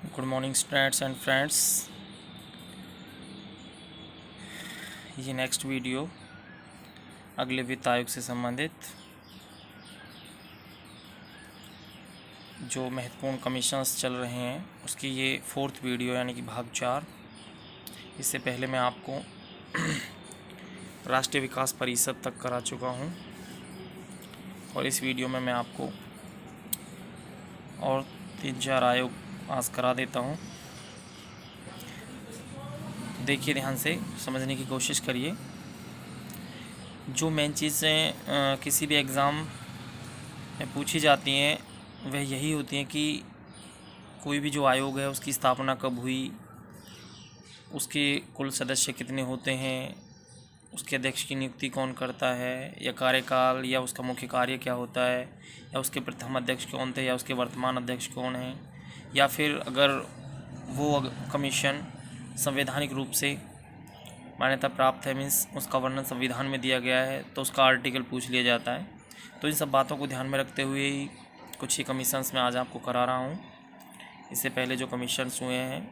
Good morning students and friends. ये next video अगले वित्त आयोग से संबंधित जो महत्वपूर्ण कमीशंस चल रहे हैं उसकी ये 4th वीडियो यानी कि भाग 4। इससे पहले मैं आपको राष्ट्रीय विकास परिषद तक करा चुका हूँ और इस वीडियो में मैं आपको और 3-4 आयोग आज करा देता हूँ। देखिए, ध्यान से समझने की कोशिश करिए। जो मेन चीज़ें किसी भी एग्ज़ाम में पूछी जाती हैं वह यही होती हैं कि कोई भी जो आयोग है उसकी स्थापना कब हुई, उसके कुल सदस्य कितने होते हैं, उसके अध्यक्ष की नियुक्ति कौन करता है, या कार्यकाल या उसका मुख्य कार्य क्या होता है, या उसके प्रथम अध्यक्ष कौन थे या उसके वर्तमान अध्यक्ष कौन हैं, या फिर अगर वो कमीशन संवैधानिक रूप से मान्यता प्राप्त है, मीन्स उसका वर्णन संविधान में दिया गया है, तो उसका आर्टिकल पूछ लिया जाता है। तो इन सब बातों को ध्यान में रखते हुए ही कुछ ही कमीशंस मैं आज आपको करा रहा हूँ। इससे पहले जो कमीशंस हुए हैं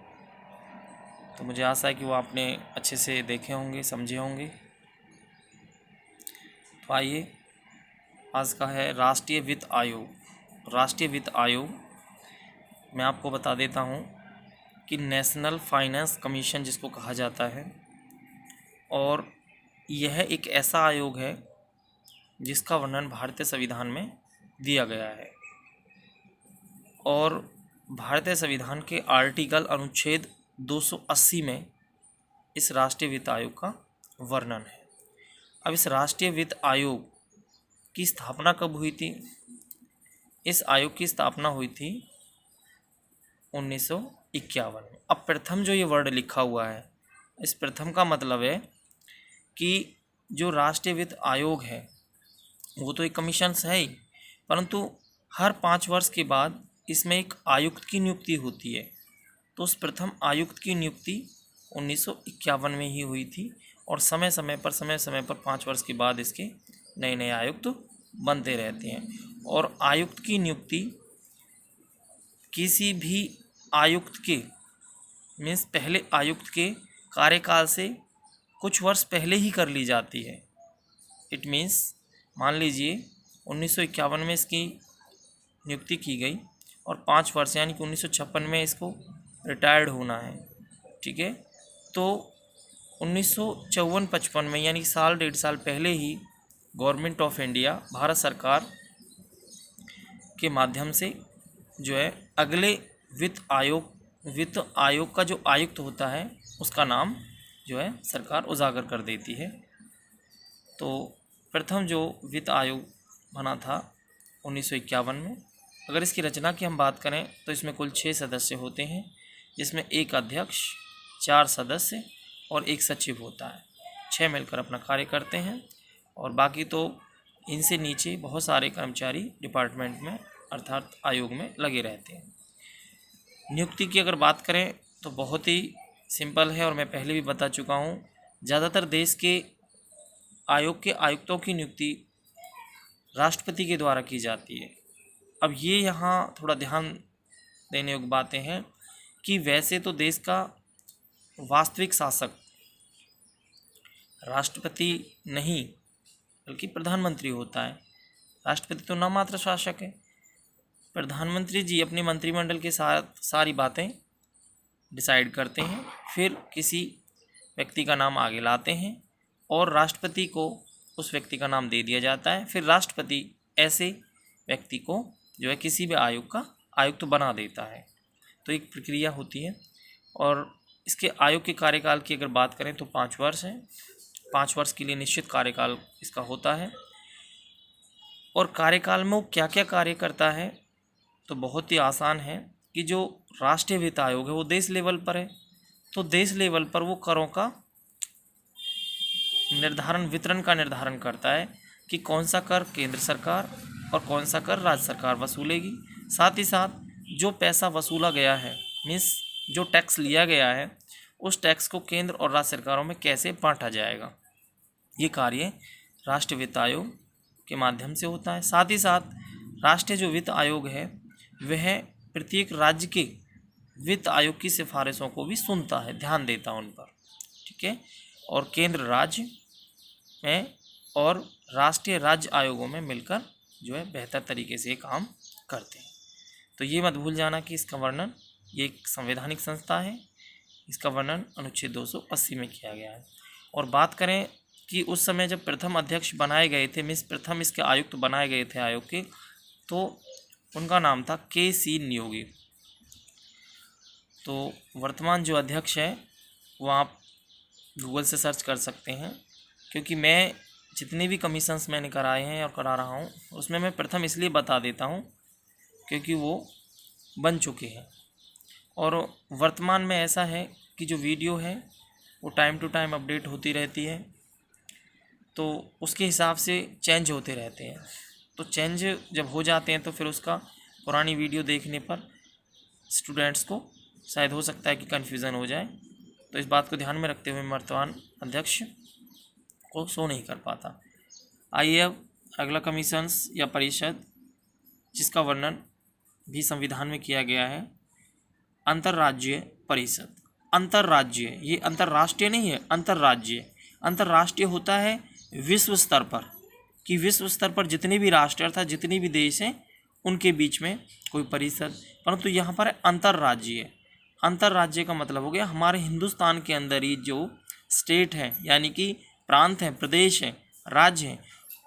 तो मुझे आशा है कि वो आपने अच्छे से देखे होंगे, समझे होंगे। तो आइए, आज का है राष्ट्रीय वित्त आयोग। राष्ट्रीय वित्त आयोग मैं आपको बता देता हूँ कि नेशनल फाइनेंस कमीशन जिसको कहा जाता है, और यह एक ऐसा आयोग है जिसका वर्णन भारतीय संविधान में दिया गया है और भारतीय संविधान के आर्टिकल अनुच्छेद 280 में इस राष्ट्रीय वित्त आयोग का वर्णन है। अब इस राष्ट्रीय वित्त आयोग की स्थापना कब हुई थी? इस आयोग की स्थापना हुई थी 1951 में। अब प्रथम जो ये वर्ड लिखा हुआ है, इस प्रथम का मतलब है कि जो राष्ट्रीय वित्त आयोग है वो तो एक कमीशन है ही, परंतु हर 5 वर्ष के बाद इसमें एक आयुक्त की नियुक्ति होती है। तो उस प्रथम आयुक्त की नियुक्ति 1951 में ही हुई थी और समय समय पर 5 वर्ष के बाद इसके नए नए आयुक्त बनते रहते हैं। और आयुक्त की नियुक्ति किसी भी आयुक्त के मीन्स पहले आयुक्त के कार्यकाल से कुछ वर्ष पहले ही कर ली जाती है। इट मीन्स मान लीजिए 1951 में इसकी नियुक्ति की गई और 5 वर्ष यानी कि 1956 में इसको रिटायर्ड होना है, ठीक है। तो 1954-55 में यानी साल 1.5 साल पहले ही गवर्नमेंट ऑफ इंडिया, भारत सरकार के माध्यम से जो है अगले वित्त आयोग का जो आयुक्त होता है उसका नाम जो है सरकार उजागर कर देती है। तो प्रथम जो वित्त आयोग बना था 1951 में। अगर इसकी रचना की हम बात करें तो इसमें कुल 6 सदस्य होते हैं, जिसमें एक अध्यक्ष, 4 सदस्य और एक सचिव होता है। 6 मिलकर अपना कार्य करते हैं और बाकी तो इनसे नीचे बहुत सारे कर्मचारी डिपार्टमेंट में अर्थात आयोग में लगे रहते हैं। नियुक्ति की अगर बात करें तो बहुत ही सिंपल है और मैं पहले भी बता चुका हूँ। ज़्यादातर देश के आयोग के आयुक्तों की नियुक्ति राष्ट्रपति के द्वारा की जाती है। अब ये यहाँ थोड़ा ध्यान देने योग्य बातें हैं कि वैसे तो देश का वास्तविक शासक राष्ट्रपति नहीं बल्कि प्रधानमंत्री होता है। राष्ट्रपति तो नाममात्र शासक है। प्रधानमंत्री जी अपने मंत्रिमंडल के साथ सारी बातें डिसाइड करते हैं, फिर किसी व्यक्ति का नाम आगे लाते हैं और राष्ट्रपति को उस व्यक्ति का नाम दे दिया जाता है। फिर राष्ट्रपति ऐसे व्यक्ति को जो है किसी भी आयोग का आयुक्त बना देता है। तो एक प्रक्रिया होती है और इसके आयोग के कार्यकाल की अगर बात करें तो 5 वर्ष है। 5 वर्ष के लिए निश्चित कार्यकाल इसका होता है। और कार्यकाल में वो क्या क्या कार्य करता है तो बहुत ही आसान है कि जो राष्ट्रीय वित्त आयोग है वो देश लेवल पर है, तो देश लेवल पर वो करों का वितरण का निर्धारण करता है कि कौन सा कर केंद्र सरकार और कौन सा कर राज्य सरकार वसूलेगी। साथ ही साथ जो पैसा वसूला गया है मीन्स जो टैक्स लिया गया है उस टैक्स को केंद्र और राज्य सरकारों में कैसे बांटा जाएगा, ये कार्य राष्ट्रीय वित्त आयोग के माध्यम से होता है। साथ ही साथ राष्ट्रीय जो वित्त आयोग है वह प्रत्येक राज्य के वित्त आयोग की सिफारिशों को भी सुनता है, ध्यान देता है उन पर, ठीक है। और केंद्र राज्य में और राष्ट्रीय राज्य आयोगों में मिलकर जो है बेहतर तरीके से काम करते हैं। तो ये मत भूल जाना कि इसका वर्णन, ये एक संवैधानिक संस्था है, इसका वर्णन अनुच्छेद 280 में किया गया है। और बात करें कि उस समय जब प्रथम अध्यक्ष बनाए गए थे, प्रथम इसके आयुक्त बनाए गए थे आयोग के, तो उनका नाम था KC नियोगी। तो वर्तमान जो अध्यक्ष है वो आप गूगल से सर्च कर सकते हैं, क्योंकि मैं जितने भी कमीशंस मैंने कराए हैं और करा रहा हूँ उसमें मैं प्रथम इसलिए बता देता हूँ क्योंकि वो बन चुके हैं। और वर्तमान में ऐसा है कि जो वीडियो है वो टाइम टू टाइम अपडेट होती रहती है, तो उसके हिसाब से चेंज होते रहते हैं। तो चेंज जब हो जाते हैं तो फिर उसका पुरानी वीडियो देखने पर स्टूडेंट्स को शायद हो सकता है कि कन्फ्यूज़न हो जाए। तो इस बात को ध्यान में रखते हुए वर्तमान अध्यक्ष को शो नहीं कर पाता। आइए अब अगला कमीशंस या परिषद जिसका वर्णन भी संविधान में किया गया है, अंतर्राज्यीय परिषद। अंतर्राज्यीय, ये अंतर्राष्ट्रीय नहीं है, अंतर्राज्यीय। अंतर्राष्ट्रीय होता है विश्व स्तर पर, कि विश्व स्तर पर जितने भी राष्ट्र अर्थात जितने भी देश हैं उनके बीच में कोई परिषद, परंतु यहाँ पर अंतर्राज्यीय। अंतर्राज्यीय का मतलब हो गया हमारे हिंदुस्तान के अंदर ही जो स्टेट है, यानी कि प्रांत हैं, प्रदेश हैं, राज्य हैं,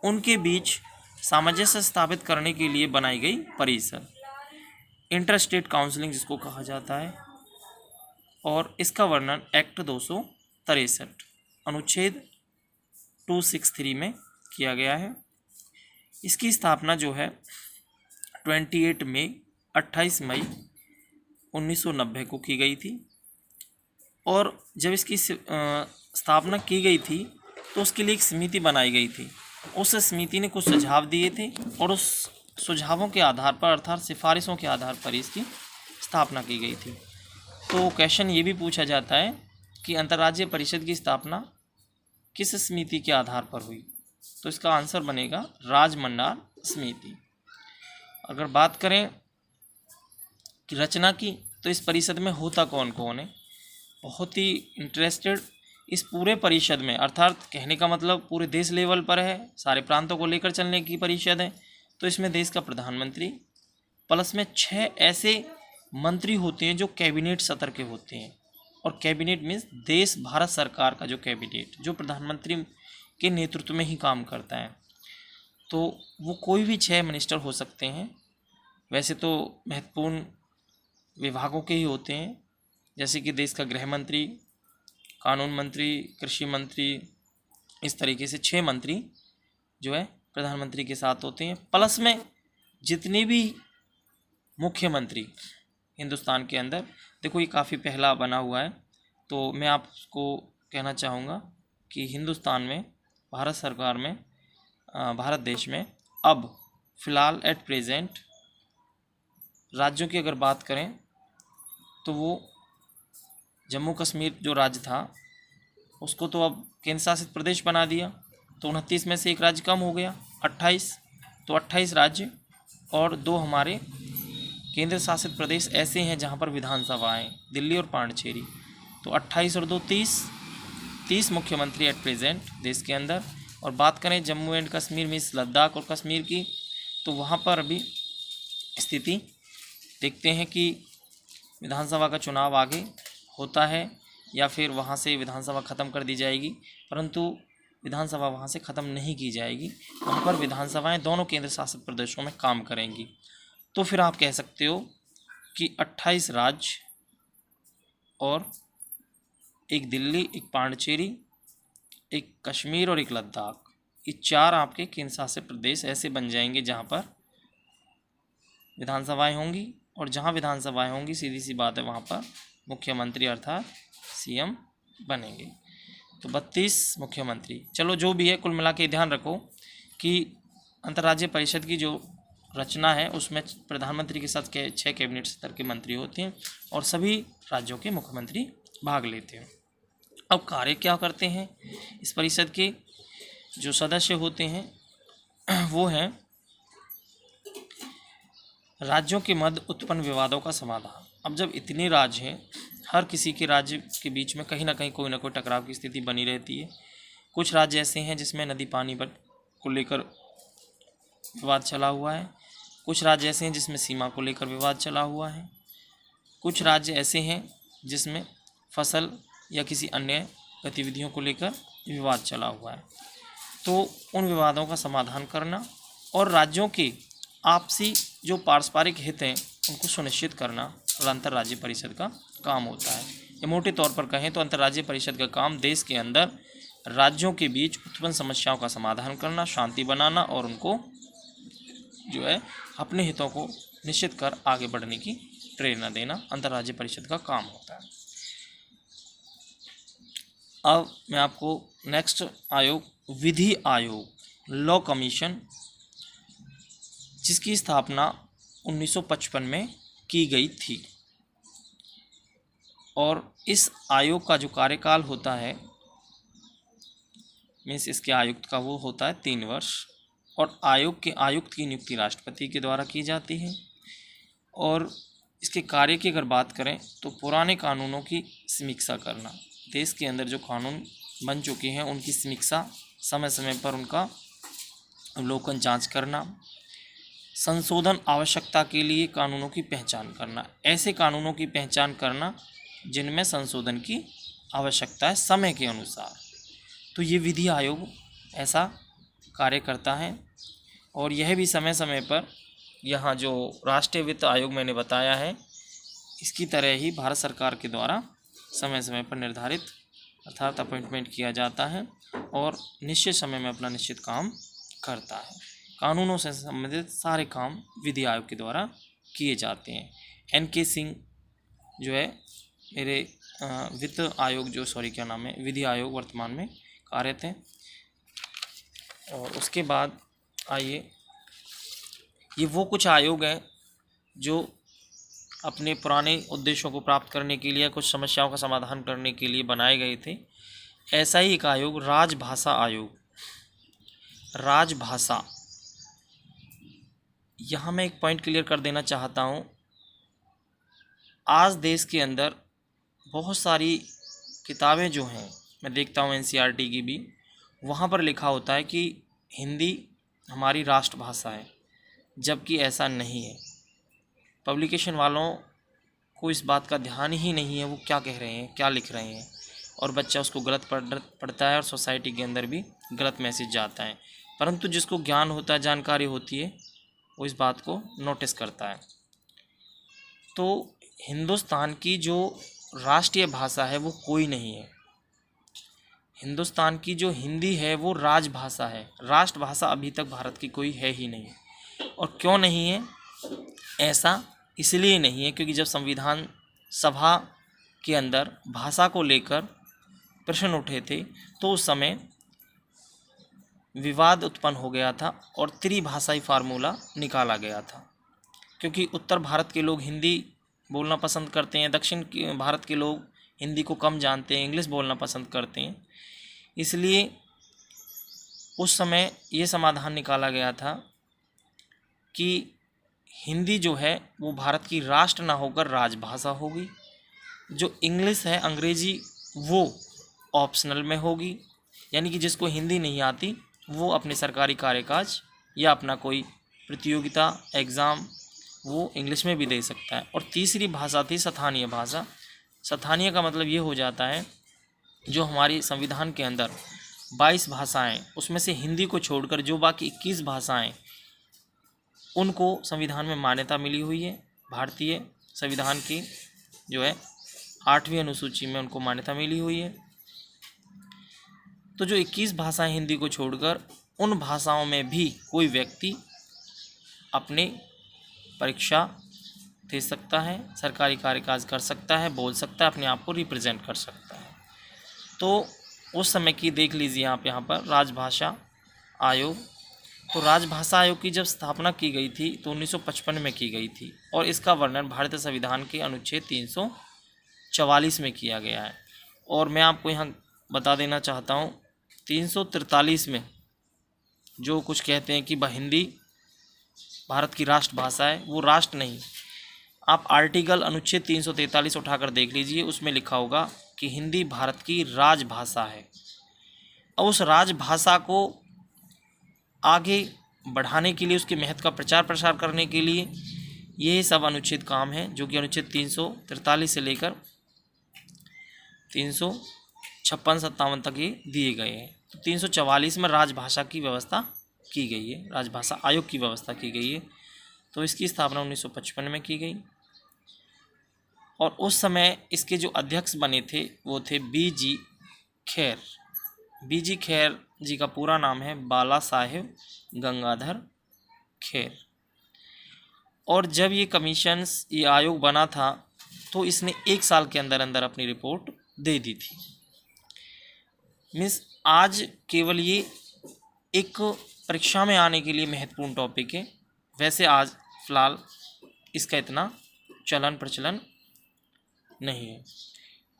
उनके बीच सामंजस्य स्थापित करने के लिए बनाई गई परिषद, इंटर स्टेट काउंसिलिंग जिसको कहा जाता है। और इसका वर्णन एक्ट 263 अनुच्छेद 263 में किया गया है। इसकी स्थापना जो है 28 मई 1990 को की गई थी। और जब इसकी स्थापना की गई थी तो उसके लिए एक समिति बनाई गई थी। उस समिति ने कुछ सुझाव दिए थे और उस सुझावों के आधार पर अर्थात सिफारिशों के आधार पर इसकी स्थापना की गई थी। तो क्वेश्चन ये भी पूछा जाता है कि अंतर्राज्यीय परिषद की स्थापना किस समिति के आधार पर हुई, तो इसका आंसर बनेगा राजमंडाल समिति। अगर बात करें कि रचना की, तो इस परिषद में होता कौन कौन है, बहुत ही इंटरेस्टेड इस पूरे परिषद में, अर्थात कहने का मतलब पूरे देश लेवल पर है, सारे प्रांतों को लेकर चलने की परिषद है। तो इसमें देश का प्रधानमंत्री प्लस में 6 ऐसे मंत्री होते हैं जो कैबिनेट स्तर के होते हैं। और कैबिनेट मीन्स देश भारत सरकार का जो कैबिनेट जो प्रधानमंत्री के नेतृत्व में ही काम करता है। तो वो कोई भी 6 मिनिस्टर हो सकते हैं। वैसे तो महत्वपूर्ण विभागों के ही होते हैं, जैसे कि देश का गृह मंत्री, कानून मंत्री, कृषि मंत्री, इस तरीके से 6 मंत्री जो है प्रधानमंत्री के साथ होते हैं। प्लस में जितने भी मुख्यमंत्री हिंदुस्तान के अंदर, देखो ये काफ़ी पहला बना हुआ है, तो मैं आपको कहना चाहूँगा कि हिंदुस्तान में भारत सरकार में भारत देश में अब फ़िलहाल एट प्रेजेंट राज्यों की अगर बात करें तो वो जम्मू कश्मीर जो राज्य था उसको तो अब केंद्र शासित प्रदेश बना दिया, तो 29 में से एक राज्य कम हो गया 28, तो 28 राज्य और 2 हमारे केंद्र शासित प्रदेश ऐसे हैं जहां पर विधानसभाएं, दिल्ली और पांडिचेरी। तो 28 और 2 30 मुख्यमंत्री एट प्रेजेंट देश के अंदर। और बात करें जम्मू एंड कश्मीर में लद्दाख और कश्मीर की, तो वहां पर अभी स्थिति देखते हैं कि विधानसभा का चुनाव आगे होता है या फिर वहां से विधानसभा ख़त्म कर दी जाएगी, परंतु विधानसभा वहां से ख़त्म नहीं की जाएगी, वहां पर विधानसभाएं दोनों केंद्र शासित प्रदेशों में काम करेंगी। तो फिर आप कह सकते हो कि 28 राज्य और एक दिल्ली, एक पांडिचेरी, एक कश्मीर और एक लद्दाख, ये 4 आपके केंद्र शासित प्रदेश ऐसे बन जाएंगे जहां पर विधानसभाएं होंगी। और जहां विधानसभाएं होंगी सीधी सी बात है वहां पर मुख्यमंत्री अर्थात सीएम बनेंगे। तो 32 मुख्यमंत्री, चलो जो भी है, कुल मिला के ध्यान रखो कि अंतर्राज्यीय परिषद की जो रचना है उसमें प्रधानमंत्री के साथ 6 कैबिनेट स्तर के मंत्री होते हैं और सभी राज्यों के मुख्यमंत्री भाग लेते हैं। अब कार्य क्या करते हैं इस परिषद के जो सदस्य होते हैं वो हैं राज्यों के मध्य उत्पन्न विवादों का समाधान। अब जब इतने राज्य हैं, हर किसी के राज्य के बीच में कहीं ना कहीं कोई ना कोई टकराव की स्थिति बनी रहती है। कुछ राज्य ऐसे हैं जिसमें नदी पानी पर को लेकर विवाद चला हुआ है, कुछ राज्य ऐसे हैं जिसमें सीमा को लेकर विवाद चला हुआ है, कुछ राज्य ऐसे हैं जिसमें फसल या किसी अन्य गतिविधियों को लेकर विवाद चला हुआ है। तो उन विवादों का समाधान करना और राज्यों के आपसी जो पारस्परिक हित हैं उनको सुनिश्चित करना अंतर्राज्यीय परिषद का काम होता है। ये मोटे तौर पर कहें तो अंतर्राज्यीय परिषद का काम देश के अंदर राज्यों के बीच उत्पन्न समस्याओं का समाधान करना, शांति बनाना और उनको जो है अपने हितों को निश्चित कर आगे बढ़ने की प्रेरणा देना अंतर्राज्यीय परिषद का काम होता है। अब मैं आपको नेक्स्ट आयोग, विधि आयोग, लॉ कमीशन, जिसकी स्थापना 1955 में की गई थी। और इस आयोग का जो कार्यकाल होता है, मीन्स इसके आयुक्त का वो होता है 3 वर्ष। और आयुक्त की नियुक्ति राष्ट्रपति के द्वारा की जाती है। और इसके कार्य की अगर बात करें तो पुराने कानूनों की समीक्षा करना, देश के अंदर जो कानून बन चुके हैं उनकी समीक्षा, समय समय पर उनका अवलोकन जांच करना, संशोधन आवश्यकता के लिए कानूनों की पहचान करना, ऐसे कानूनों की पहचान करना जिनमें संशोधन की आवश्यकता है समय के अनुसार। तो ये विधि आयोग ऐसा कार्य करता है। और यह भी समय समय पर, यहाँ जो राष्ट्रीय वित्त आयोग मैंने बताया है, इसकी तरह ही भारत सरकार के द्वारा समय समय पर निर्धारित अर्थात अपॉइंटमेंट किया जाता है और निश्चित समय में अपना निश्चित काम करता है। कानूनों से संबंधित सारे काम विधि आयोग के द्वारा किए जाते हैं। NK सिंह जो है मेरे वित्त आयोग विधि आयोग वर्तमान में कार्यरत हैं। और उसके बाद आइए, ये वो कुछ आयोग हैं जो अपने पुराने उद्देश्यों को प्राप्त करने के लिए, कुछ समस्याओं का समाधान करने के लिए बनाए गए थे। ऐसा ही एक आयोग राजभाषा आयोग, राजभाषा, यहाँ मैं एक पॉइंट क्लियर कर देना चाहता हूँ। आज देश के अंदर बहुत सारी किताबें जो हैं, मैं देखता हूँ NCERT की भी, वहाँ पर लिखा होता है कि हिंदी हमारी राष्ट्रभाषा है, जबकि ऐसा नहीं है। पब्लिकेशन वालों को इस बात का ध्यान ही नहीं है वो क्या कह रहे हैं, क्या लिख रहे हैं, और बच्चा उसको गलत पढ़ता है और सोसाइटी के अंदर भी गलत मैसेज जाता है। परंतु जिसको ज्ञान होता है, जानकारी होती है, वो इस बात को नोटिस करता है। तो हिंदुस्तान की जो राष्ट्रीय भाषा है वो कोई नहीं है। हिंदुस्तान की जो हिंदी है वो राजभाषा है। राष्ट्रभाषा अभी तक भारत की कोई है ही नहीं। और क्यों नहीं है? ऐसा इसलिए नहीं है क्योंकि जब संविधान सभा के अंदर भाषा को लेकर प्रश्न उठे थे तो उस समय विवाद उत्पन्न हो गया था और त्रिभाषाई फार्मूला निकाला गया था। क्योंकि उत्तर भारत के लोग हिंदी बोलना पसंद करते हैं, दक्षिण भारत के लोग हिंदी को कम जानते हैं, इंग्लिश बोलना पसंद करते हैं, इसलिए उस समय ये समाधान निकाला गया था कि हिंदी जो है वो भारत की राष्ट्र ना होकर राजभाषा होगी। जो इंग्लिश है, अंग्रेजी, वो ऑप्शनल में होगी, यानी कि जिसको हिंदी नहीं आती वो अपने सरकारी कार्यकाज या अपना कोई प्रतियोगिता एग्ज़ाम वो इंग्लिश में भी दे सकता है। और तीसरी भाषा थी स्थानीय भाषा। स्थानीय का मतलब ये हो जाता है जो हमारी संविधान के अंदर 22 भाषाएं, उसमें से हिंदी को छोड़कर जो बाकी 21 भाषाएं, उनको संविधान में मान्यता मिली हुई है। भारतीय संविधान की जो है 8वीं अनुसूची में उनको मान्यता मिली हुई है। तो जो 21 भाषाएं हिंदी को छोड़कर उन भाषाओं में भी कोई व्यक्ति अपने परीक्षा दे सकता है, सरकारी कार्यकाज कर सकता है, बोल सकता है, अपने आप को रिप्रेजेंट कर सकता है। तो उस समय की देख लीजिए आप यहाँ पर राजभाषा आयोग। तो राजभाषा आयोग की जब स्थापना की गई थी तो 1955 में की गई थी और इसका वर्णन भारतीय संविधान के अनुच्छेद 344 में किया गया है। और मैं आपको यहाँ बता देना चाहता हूँ 343 में जो कुछ कहते हैं कि हिंदी भारत की राष्ट्रभाषा है, वो राष्ट्र नहीं, आप आर्टिकल अनुच्छेद 343 उठाकर देख लीजिए, उसमें लिखा होगा कि हिंदी भारत की राजभाषा है। और उस राजभाषा को आगे बढ़ाने के लिए, उसके महत्व का प्रचार प्रसार करने के लिए ये सब अनुच्छेद काम है, जो कि अनुच्छेद 343 से लेकर 356-57 तक ये दिए गए हैं। तो 344 में राजभाषा की व्यवस्था की गई है, राजभाषा आयोग की व्यवस्था की गई है। तो इसकी स्थापना 1955 में की गई और उस समय इसके जो अध्यक्ष बने थे वो थे बी.जी. खेर। बी.जी. खेर जी का पूरा नाम है बाला साहेब गंगाधर खेर। और जब ये कमीशंस, ये आयोग बना था तो इसने 1 साल के अंदर अंदर अपनी रिपोर्ट दे दी थी। मीन्स आज केवल ये एक परीक्षा में आने के लिए महत्वपूर्ण टॉपिक है, वैसे आज फ़िलहाल इसका इतना चलन प्रचलन नहीं है।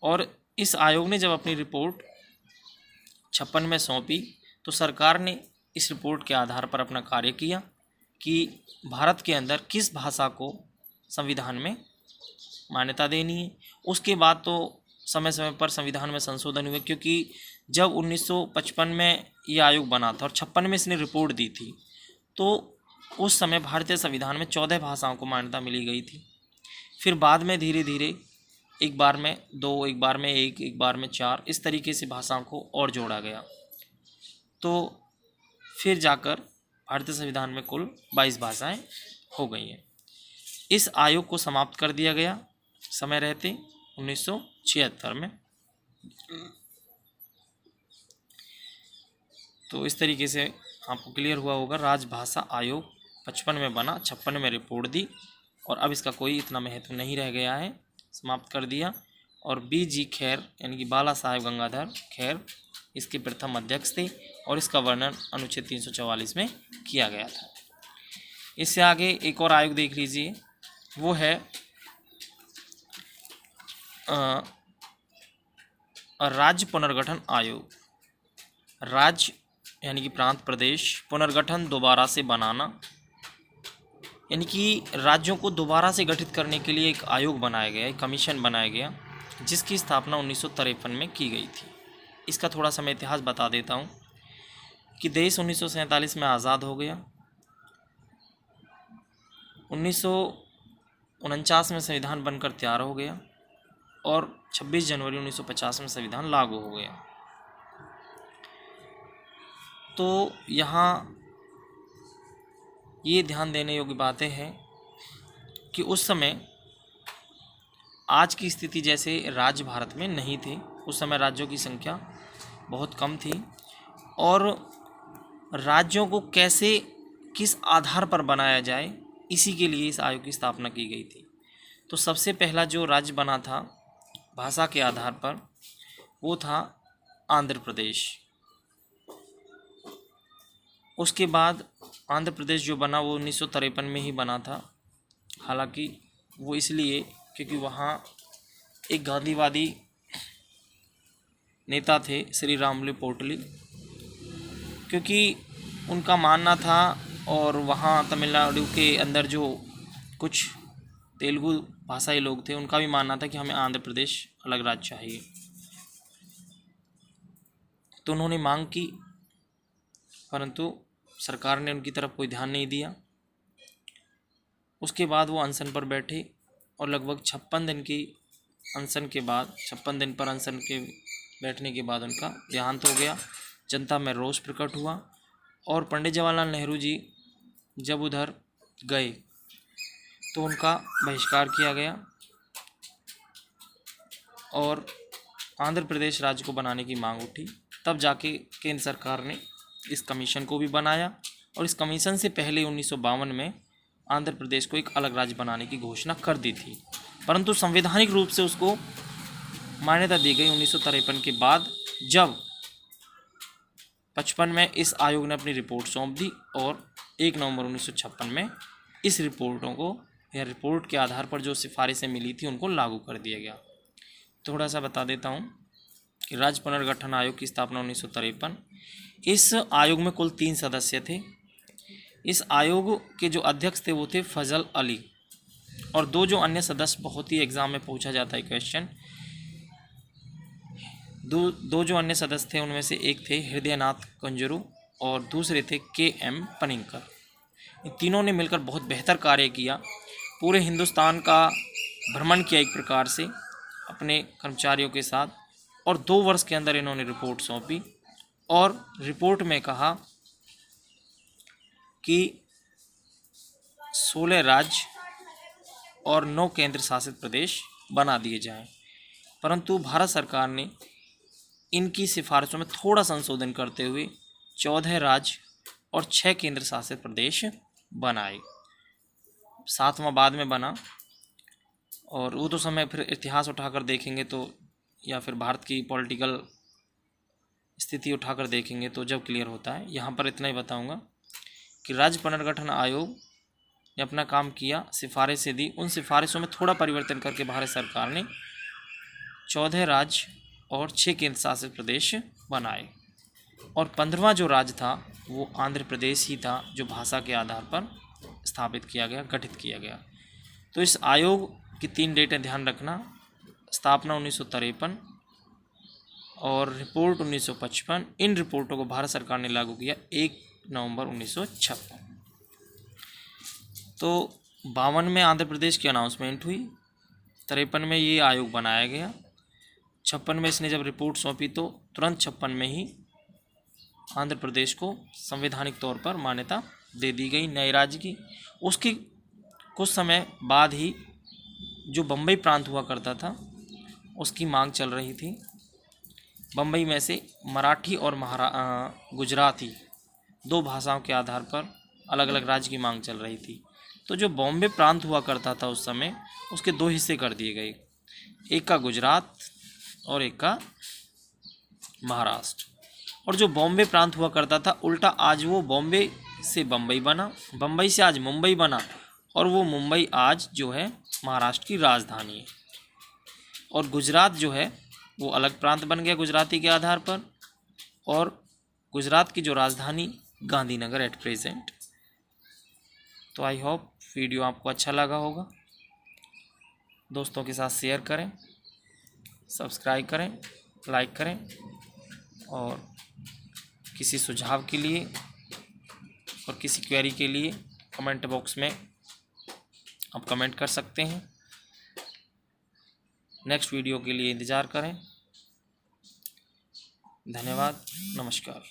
और इस आयोग ने जब अपनी रिपोर्ट 56 में सौंपी तो सरकार ने इस रिपोर्ट के आधार पर अपना कार्य किया कि भारत के अंदर किस भाषा को संविधान में मान्यता देनी है। उसके बाद तो समय समय पर संविधान में संशोधन हुए, क्योंकि जब 1955 में ये आयोग बना था और 56 में इसने रिपोर्ट दी थी तो उस समय भारतीय संविधान में 14 भाषाओं को मान्यता मिली गई थी। फिर बाद में धीरे धीरे एक बार में 2, एक बार में 1, एक बार में 4, इस तरीके से भाषाओं को और जोड़ा गया। तो फिर जाकर भारतीय संविधान में कुल 22 भाषाएं हो गई हैं। इस आयोग को समाप्त कर दिया गया समय रहते 1976 में। तो इस तरीके से आपको क्लियर हुआ होगा, राजभाषा आयोग 55 में बना, 56 में रिपोर्ट दी और अब इसका कोई इतना महत्व नहीं रह गया है, समाप्त कर दिया। और बी.जी. खेर यानी कि बाला साहेब गंगाधर खेर इसके प्रथम अध्यक्ष थे और इसका वर्णन अनुच्छेद 344 में किया गया था। इससे आगे एक और आयोग देख लीजिए, वो है राज्य पुनर्गठन आयोग। राज्य यानी कि प्रांत प्रदेश, पुनर्गठन दोबारा से बनाना, यानी कि राज्यों को दोबारा से गठित करने के लिए एक आयोग बनाया गया, एक कमीशन बनाया गया, जिसकी स्थापना 1953 में की गई थी। इसका थोड़ा सा मैं इतिहास बता देता हूँ कि देश 1947 में आज़ाद हो गया। 1949 में संविधान बनकर तैयार हो गया और 26 जनवरी 1950 में संविधान लागू हो गया। तो यहाँ ये ध्यान देने योग्य बातें हैं कि उस समय आज की स्थिति जैसे राज्य भारत में नहीं थे। उस समय राज्यों की संख्या बहुत कम थी और राज्यों को कैसे, किस आधार पर बनाया जाए, इसी के लिए इस आयोग की स्थापना की गई थी। तो सबसे पहला जो राज्य बना था भाषा के आधार पर वो था आंध्र प्रदेश। उसके बाद आंध्र प्रदेश जो बना वो 1953 में ही बना था। हालांकि वो इसलिए क्योंकि वहाँ एक गांधीवादी नेता थे श्री रामलू पोटली, क्योंकि उनका मानना था, और वहाँ तमिलनाडु के अंदर जो कुछ तेलुगु भाषाई लोग थे उनका भी मानना था कि हमें आंध्र प्रदेश अलग राज्य चाहिए। तो उन्होंने मांग की, परंतु सरकार ने उनकी तरफ कोई ध्यान नहीं दिया। उसके बाद वो अनशन पर बैठे और लगभग 56 दिन की अनशन के बाद, 56 दिन पर अनशन के बैठने के बाद उनका देहांत हो गया। जनता में रोष प्रकट हुआ और पंडित जवाहरलाल नेहरू जी जब उधर गए तो उनका बहिष्कार किया गया और आंध्र प्रदेश राज्य को बनाने की मांग उठी। तब जाके केंद्र सरकार ने इस कमीशन को भी बनाया और इस कमीशन से पहले 1952 में आंध्र प्रदेश को एक अलग राज्य बनाने की घोषणा कर दी थी, परंतु संवैधानिक रूप से उसको मान्यता दी गई 1953 के बाद, जब 55 में इस आयोग ने अपनी रिपोर्ट सौंप दी और 1 नवंबर 1956 में इस रिपोर्टों को, या रिपोर्ट के आधार पर जो सिफारिशें मिली थी उनको लागू कर दिया गया। थोड़ा सा बता देता हूँ कि राज्य पुनर्गठन आयोग की स्थापना 1953। इस आयोग में कुल 3 सदस्य थे। इस आयोग के जो अध्यक्ष थे वो थे फजल अली, और दो जो अन्य सदस्य, बहुत ही एग्जाम में पूछा जाता है क्वेश्चन, दो जो अन्य सदस्य थे उनमें से एक थे हृदयनाथ कुंजरू और दूसरे थे के.एम. पनिक्कर। इन तीनों ने मिलकर बहुत बेहतर कार्य किया, पूरे हिंदुस्तान का भ्रमण किया एक प्रकार से अपने कर्मचारियों के साथ, और 2 वर्ष के अंदर इन्होंने रिपोर्ट सौंपी और रिपोर्ट में कहा कि 16 राज्य और 9 केंद्र शासित प्रदेश बना दिए जाएं। परंतु भारत सरकार ने इनकी सिफारिशों में थोड़ा संशोधन करते हुए 14 राज्य और 6 केंद्र शासित प्रदेश बनाए। 7वां बाद में बना, और वो तो समय फिर इतिहास उठाकर देखेंगे तो, या फिर भारत की पॉलिटिकल स्थिति उठाकर देखेंगे तो जब क्लियर होता है। यहाँ पर इतना ही बताऊँगा कि राज्य पुनर्गठन आयोग ने अपना काम किया, सिफारिशें दी, उन सिफारिशों में थोड़ा परिवर्तन करके भारत सरकार ने 14 राज्य और 6 केंद्र शासित प्रदेश बनाए, और 15वां जो राज्य था वो आंध्र प्रदेश ही था, जो भाषा के आधार पर स्थापित किया गया, गठित किया गया। तो इस आयोग की 3 डेटें ध्यान रखना, स्थापना 1953 और रिपोर्ट 1955। इन रिपोर्टों को भारत सरकार ने लागू किया 1 नवंबर 1956। तो 52 में आंध्र प्रदेश की अनाउंसमेंट हुई, 53 में ये आयोग बनाया गया, 56 में इसने जब रिपोर्ट सौंपी तो तुरंत 56 में ही आंध्र प्रदेश को संवैधानिक तौर पर मान्यता दे दी गई नए राज्य की। उसके कुछ समय बाद ही जो बम्बई प्रांत हुआ करता था उसकी मांग चल रही थी। बम्बई में से मराठी और गुजराती 2 भाषाओं के आधार पर अलग अलग राज्य की मांग चल रही थी। तो जो बॉम्बे प्रांत हुआ करता था उस समय, उसके 2 हिस्से कर दिए गए, एक का गुजरात और एक का महाराष्ट्र। और जो बॉम्बे प्रांत हुआ करता था उल्टा आज वो बॉम्बे से बम्बई बना, बम्बई से आज मुंबई बना, और वो मुंबई आज जो है महाराष्ट्र की राजधानी है। और गुजरात जो है वो अलग प्रांत बन गया गुजराती के आधार पर, और गुजरात की जो राजधानी गांधीनगर एट प्रेजेंट। तो आई होप वीडियो आपको अच्छा लगा होगा। दोस्तों के साथ शेयर करें, सब्सक्राइब करें, लाइक करें, और किसी सुझाव के लिए और किसी क्वेरी के लिए कमेंट बॉक्स में आप कमेंट कर सकते हैं। नेक्स्ट वीडियो के लिए इंतज़ार करें। धन्यवाद, नमस्कार।